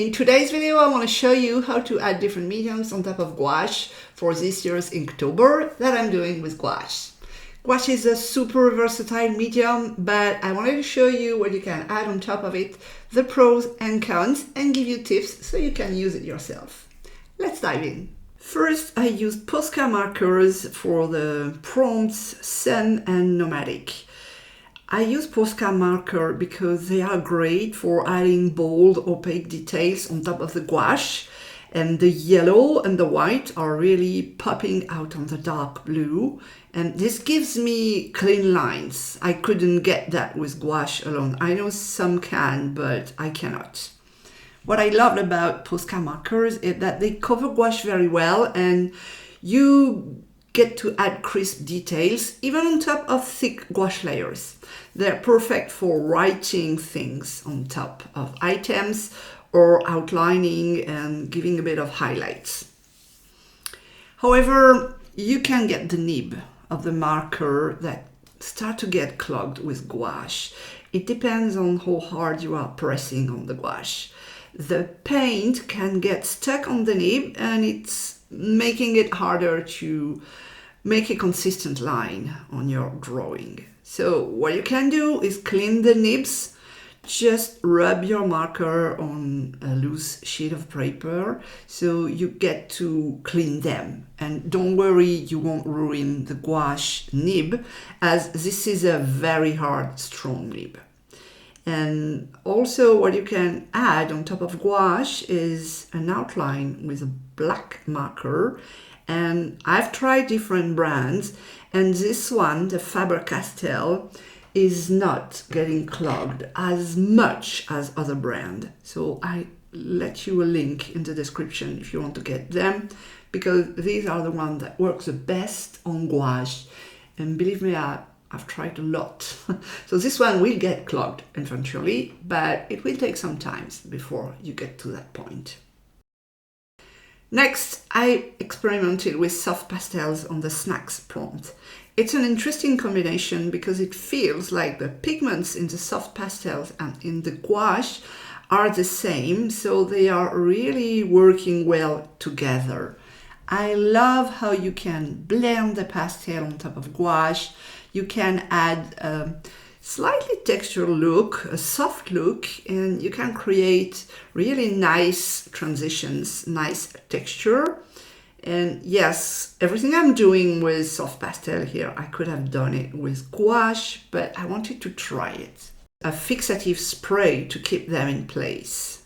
In today's video, I want to show you how to add different mediums on top of gouache for this year's Inktober that I'm doing with gouache. Gouache is a super versatile medium, but I wanted to show you what you can add on top of it, the pros and cons, and give you tips so you can use it yourself. Let's dive in. First, I used Poka Markers for the prompts Sun and Nomadic. I use Posca marker because they are great for adding bold, opaque details on top of the gouache, and the yellow and the white are really popping out on the dark blue, and this gives me clean lines. I couldn't get that with gouache alone. I know some can, but I cannot. What I loved about Posca markers is that they cover gouache very well, and you get to add crisp details even on top of thick gouache layers. They're perfect for writing things on top of items or outlining and giving a bit of highlights. However, you can get the nib of the marker that start to get clogged with gouache. It depends on how hard you are pressing on the gouache. The paint can get stuck on the nib and it's making it harder to make a consistent line on your drawing. So what you can do is clean the nibs. Just rub your marker on a loose sheet of paper so you get to clean them. And don't worry, you won't ruin the gouache nib, as this is a very hard, strong nib. And also what you can add on top of gouache is an outline with a black marker. And I've tried different brands, and this one, the Faber-Castell, is not getting clogged as much as other brands. So I let you a link in the description if you want to get them, because these are the ones that work the best on gouache. And believe me, I've tried a lot. So this one will get clogged eventually, but it will take some time before you get to that point. Next, I experimented with soft pastels on the snacks prompt. It's an interesting combination because it feels like the pigments in the soft pastels and in the gouache are the same, so they are really working well together. I love how you can blend the pastel on top of gouache. You can add a slightly textured look, a soft look, and you can create really nice transitions, nice texture. And yes, everything I'm doing with soft pastel here, I could have done it with gouache, but I wanted to try it. A fixative spray to keep them in place.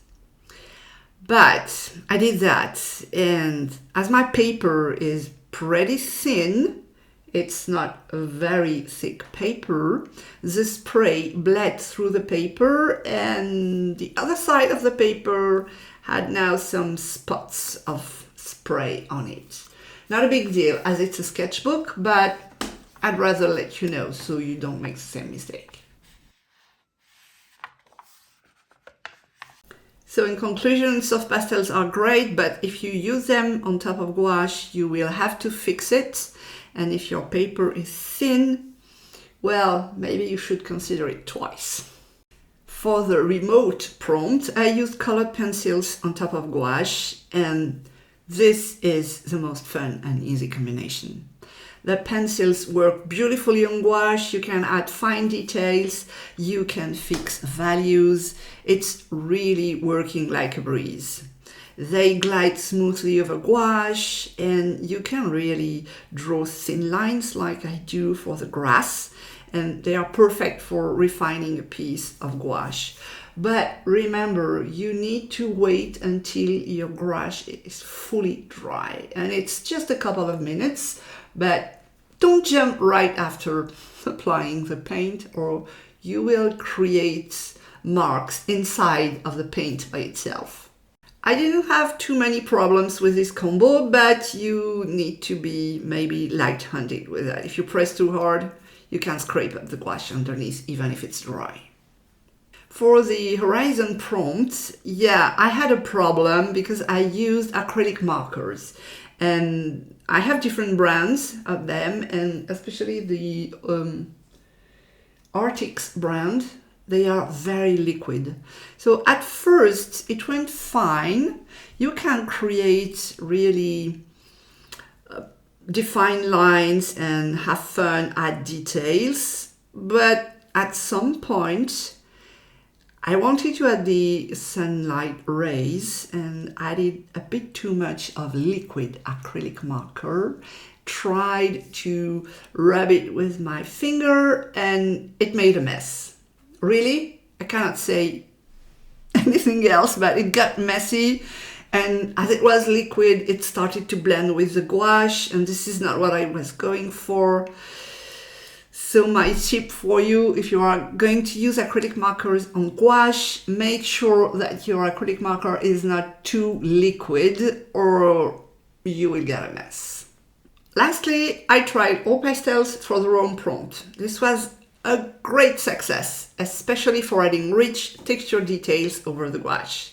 But I did that, and as my paper is pretty thin, it's not a very thick paper, the spray bled through the paper, and the other side of the paper had now some spots of spray on it. Not a big deal as it's a sketchbook, but I'd rather let you know so you don't make the same mistake. So in conclusion, soft pastels are great, but if you use them on top of gouache, you will have to fix it. And if your paper is thin, well, maybe you should consider it twice. For the remote prompt, I used colored pencils on top of gouache, and this is the most fun and easy combination. The pencils work beautifully on gouache. You can add fine details, you can fix values. It's really working like a breeze. They glide smoothly over gouache, and you can really draw thin lines like I do for the grass, and they are perfect for refining a piece of gouache. But remember, you need to wait until your gouache is fully dry, and it's just a couple of minutes, but don't jump right after applying the paint or you will create marks inside of the paint by itself. I didn't have too many problems with this combo, but you need to be maybe light-handed with that. If you press too hard, you can scrape up the gouache underneath, even if it's dry. For the horizon prompt, yeah, I had a problem because I used acrylic markers. And I have different brands of them, and especially the Artix brand they are very liquid. So at first it went fine. You can create really define lines and have fun, add details, but at some point I wanted to add the sunlight rays and added a bit too much of liquid acrylic marker, tried to rub it with my finger, and it made a mess. Really, I cannot say anything else, but it got messy. And as it was liquid, it started to blend with the gouache, and this is not what I was going for. So my tip for you, if you are going to use acrylic markers on gouache, make sure that your acrylic marker is not too liquid or you will get a mess. Lastly, I tried all pastels for the Rome prompt. This was a great success, especially for adding rich texture details over the gouache.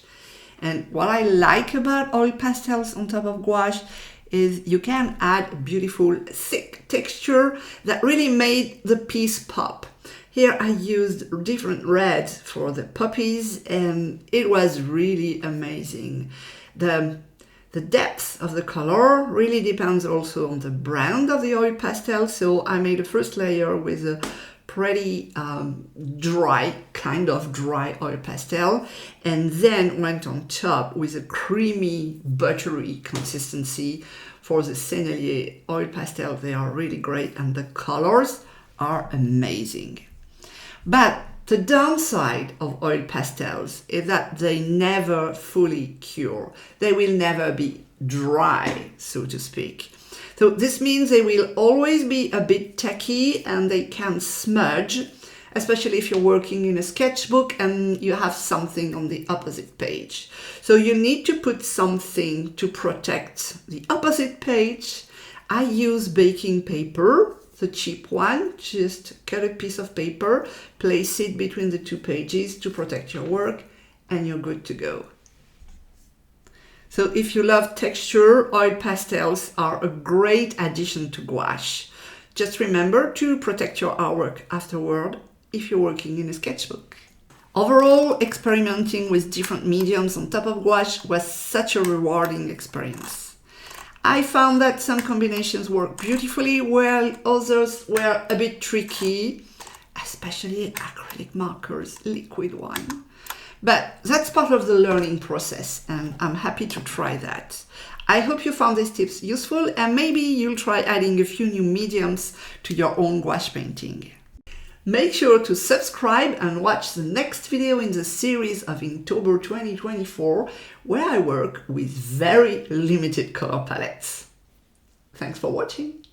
And what I like about oil pastels on top of gouache is you can add a beautiful thick texture that really made the piece pop. Here I used different reds for the poppies and it was really amazing. The depth of the color really depends also on the brand of the oil pastel. So I made a first layer with a pretty dry, kind of dry oil pastel, and then went on top with a creamy, buttery consistency for the Sennelier oil pastel. They are really great and the colors are amazing. But the downside of oil pastels is that they never fully cure. They will never be dry, so to speak. So this means they will always be a bit tacky and they can smudge, especially if you're working in a sketchbook and you have something on the opposite page. So you need to put something to protect the opposite page. I use baking paper, the cheap one. Just cut a piece of paper, place it between the two pages to protect your work, and you're good to go. So if you love texture, oil pastels are a great addition to gouache. Just remember to protect your artwork afterward if you're working in a sketchbook. Overall, experimenting with different mediums on top of gouache was such a rewarding experience. I found that some combinations worked beautifully while others were a bit tricky, especially acrylic markers, liquid one. But that's part of the learning process and I'm happy to try that. I hope you found these tips useful and maybe you'll try adding a few new mediums to your own gouache painting. Make sure to subscribe and watch the next video in the series of Inktober 2024 where I work with very limited color palettes. Thanks for watching.